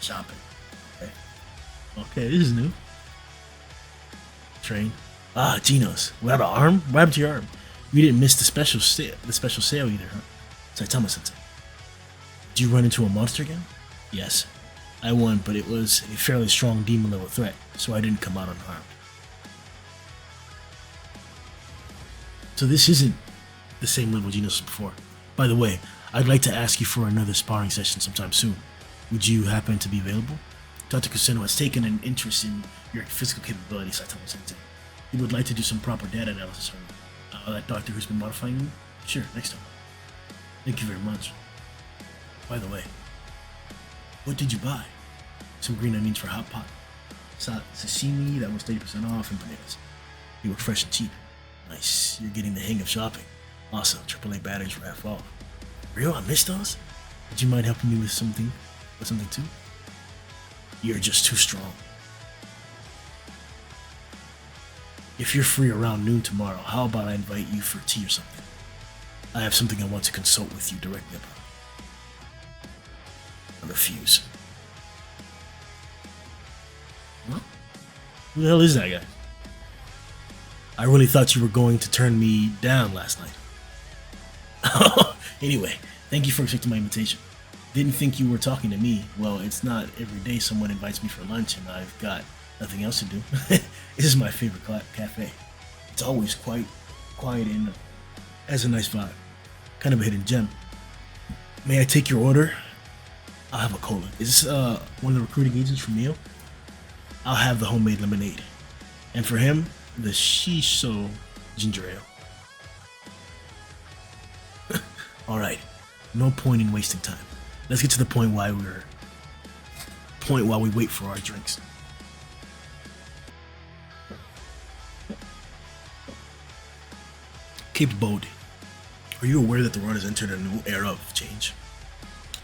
Shopping. Okay. Okay, this is new. Train. Ah, Geno's. Without an arm? What happened to your arm? You didn't miss the special sale. The special sale either, huh? Saitama Sensei. Did you run into a monster again? Yes. I won, but it was a fairly strong demon level threat, so I didn't come out unharmed. So this isn't the same level Genos was before. By the way, I'd like to ask you for another sparring session sometime soon. Would you happen to be available? Dr. Kuseno has taken an interest in your physical capabilities, Saitama Sensei. He would like to do some proper data analysis on you. That doctor who's been modifying you? Sure, next time. Thank you very much. By the way, what did you buy? Some green onions for hot pot. Sashimi that was 30% off, and bananas. They were fresh and cheap. Nice, you're getting the hang of shopping. Also, AAA batteries were half off. Real, I missed those? Would you mind helping me with something? With something too? You're just too strong. If you're free around noon tomorrow, how about I invite you for tea or something? I have something I want to consult with you directly about. I refuse. What? Who the hell is that guy? I really thought you were going to turn me down last night. Anyway, thank you for accepting my invitation. Didn't think you were talking to me. Well, it's not every day someone invites me for lunch and I've got nothing else to do. This is my favorite cafe. It's always quite quiet and has a nice vibe. Kind of a hidden gem. May I take your order? I'll have a cola. Is this one of the recruiting agents from Neo? I'll have the homemade lemonade. And for him, the shiso ginger ale. Alright, no point in wasting time. Let's get to the point while we wait for our drinks. Cape Bode. Are you aware that the world has entered a new era of change?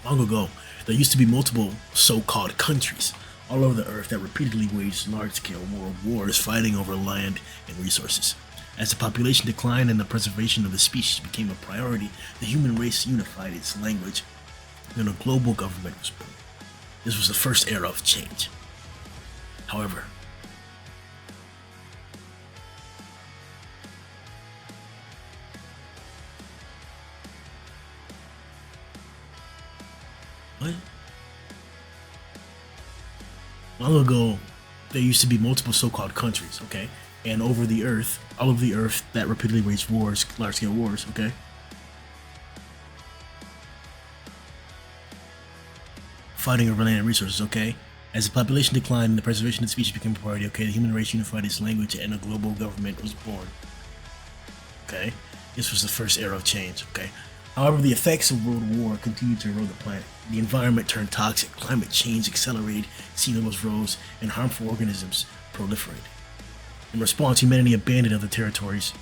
Long ago, there used to be multiple so-called countries all over the earth that repeatedly waged large-scale world wars fighting over land and resources. As the population declined and the preservation of the species became a priority, the human race unified its language and a global government was born. This was the first era of change. However, what? Long ago, there used to be multiple so-called countries, okay? And over the earth, all of the earth that repeatedly waged wars, large-scale wars, okay? Fighting over land and resources, okay? As the population declined and the preservation of the species became a priority, okay? The human race unified its language and a global government was born. Okay? This was the first era of change, okay? However, the effects of World War continued to erode the planet. The environment turned toxic, climate change accelerated, sea levels rose, and harmful organisms proliferated. In response, humanity abandoned other territories,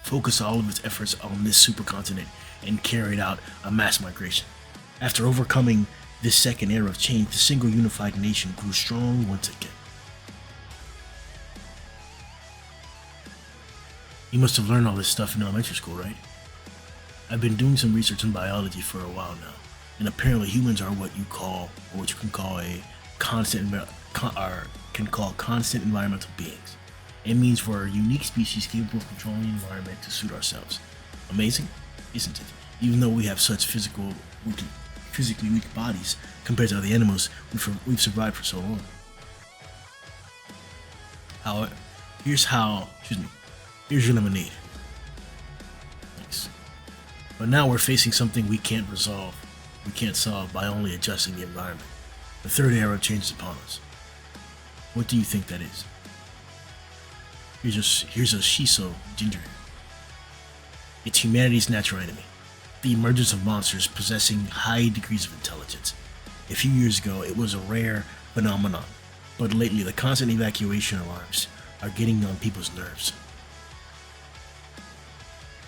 focused all of its efforts on this supercontinent, and carried out a mass migration. After overcoming this second era of change, the single unified nation grew strong once again. You must have learned all this stuff in elementary school, right? I've been doing some research in biology for a while now, and apparently humans are what you can call constant environmental beings. It means we're a unique species capable of controlling the environment to suit ourselves. Amazing, isn't it? Even though we have such physically weak bodies compared to other animals, we've survived for so long. Here's your lemonade. Thanks. But now we're facing something we can't solve by only adjusting the environment. The third era of change is upon us. What do you think that is? Here's a shiso ginger ale. It's humanity's natural enemy. The emergence of monsters possessing high degrees of intelligence. A few years ago, it was a rare phenomenon, but lately the constant evacuation alarms are getting on people's nerves.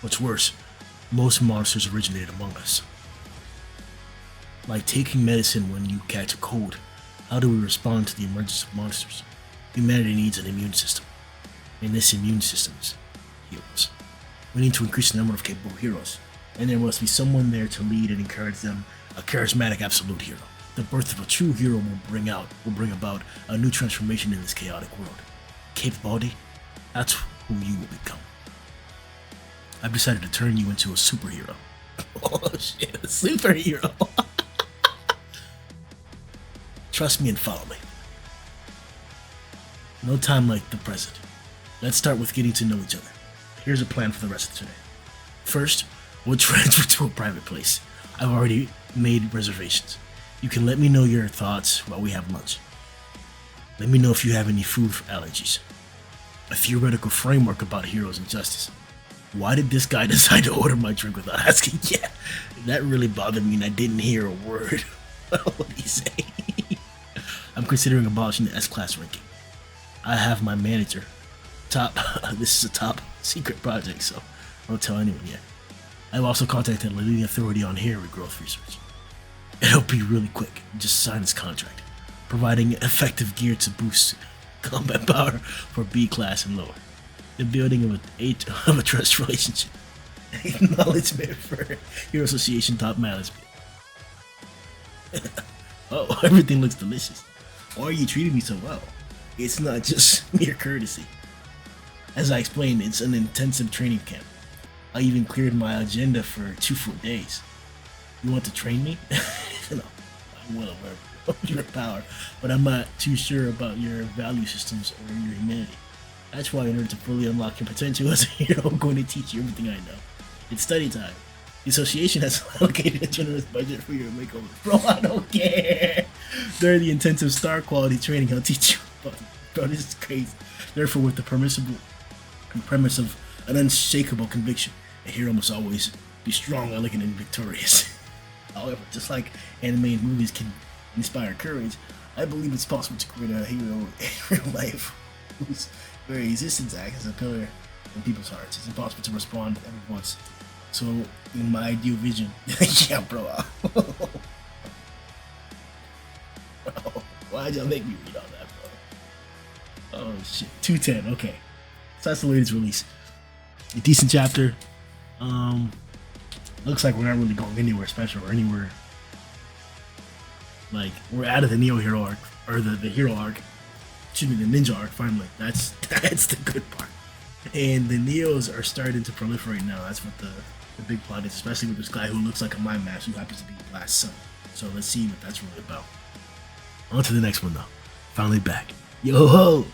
What's worse, most monsters originated among us. Like taking medicine when you catch a cold, how do we respond to the emergence of monsters? Humanity needs an immune system, and this immune system is heroes. We need to increase the number of capable heroes, and there must be someone there to lead and encourage them, a charismatic absolute hero. The birth of a true hero will bring about a new transformation in this chaotic world. Capability, that's who you will become. I've decided to turn you into a superhero. Oh shit, a superhero. Trust me and follow me. No time like the present. Let's start with getting to know each other. Here's a plan for the rest of today. First, we'll transfer to a private place. I've already made reservations. You can let me know your thoughts while we have lunch. Let me know if you have any food allergies. A theoretical framework about heroes and justice. Why did this guy decide to order my drink without asking? Yeah, that really bothered me and I didn't hear a word. What did he say? I'm considering abolishing the S-class ranking. I have my manager. This is a top secret project, so don't tell anyone yet. I've also contacted the leading authority on hero growth research. It'll be really quick. Just sign this contract, providing effective gear to boost combat power for B class and lower. The building of a trust relationship. Acknowledgement for Hero Association top management. Oh, everything looks delicious. Why are you treating me so well? It's not just mere courtesy. As I explained, it's an intensive training camp. I even cleared my agenda for 2 full days. You want to train me? No, I'm well aware of your power, but I'm not too sure about your value systems or your humanity. That's why in order to fully unlock your potential as a hero, I'm going to teach you everything I know. It's study time. The association has allocated a generous budget for your makeover. Bro, I don't care. During the intensive star quality training, I'll teach you. Bro, this is crazy. Therefore, with the premise of an unshakable conviction, a hero must always be strong, elegant, and victorious. However, just like anime and movies can inspire courage, I believe it's possible to create a hero in real life whose very existence acts as a pillar in people's hearts. It's impossible to respond every once. So, in my ideal vision, yeah, bro. Why'd y'all make me read all that, bro? Oh shit, 210. Okay, so that's the latest release. A decent chapter. Looks like we're not really going anywhere special or anywhere. Like, we're out of the Neo Hero arc, or the hero arc. Excuse me, the ninja arc, finally. That's the good part. And the Neos are starting to proliferate now. That's what the big plot is, especially with this guy who looks like a mind mask who happens to be the last son. So let's see what that's really about. On to the next one, though. Finally back. Yo ho!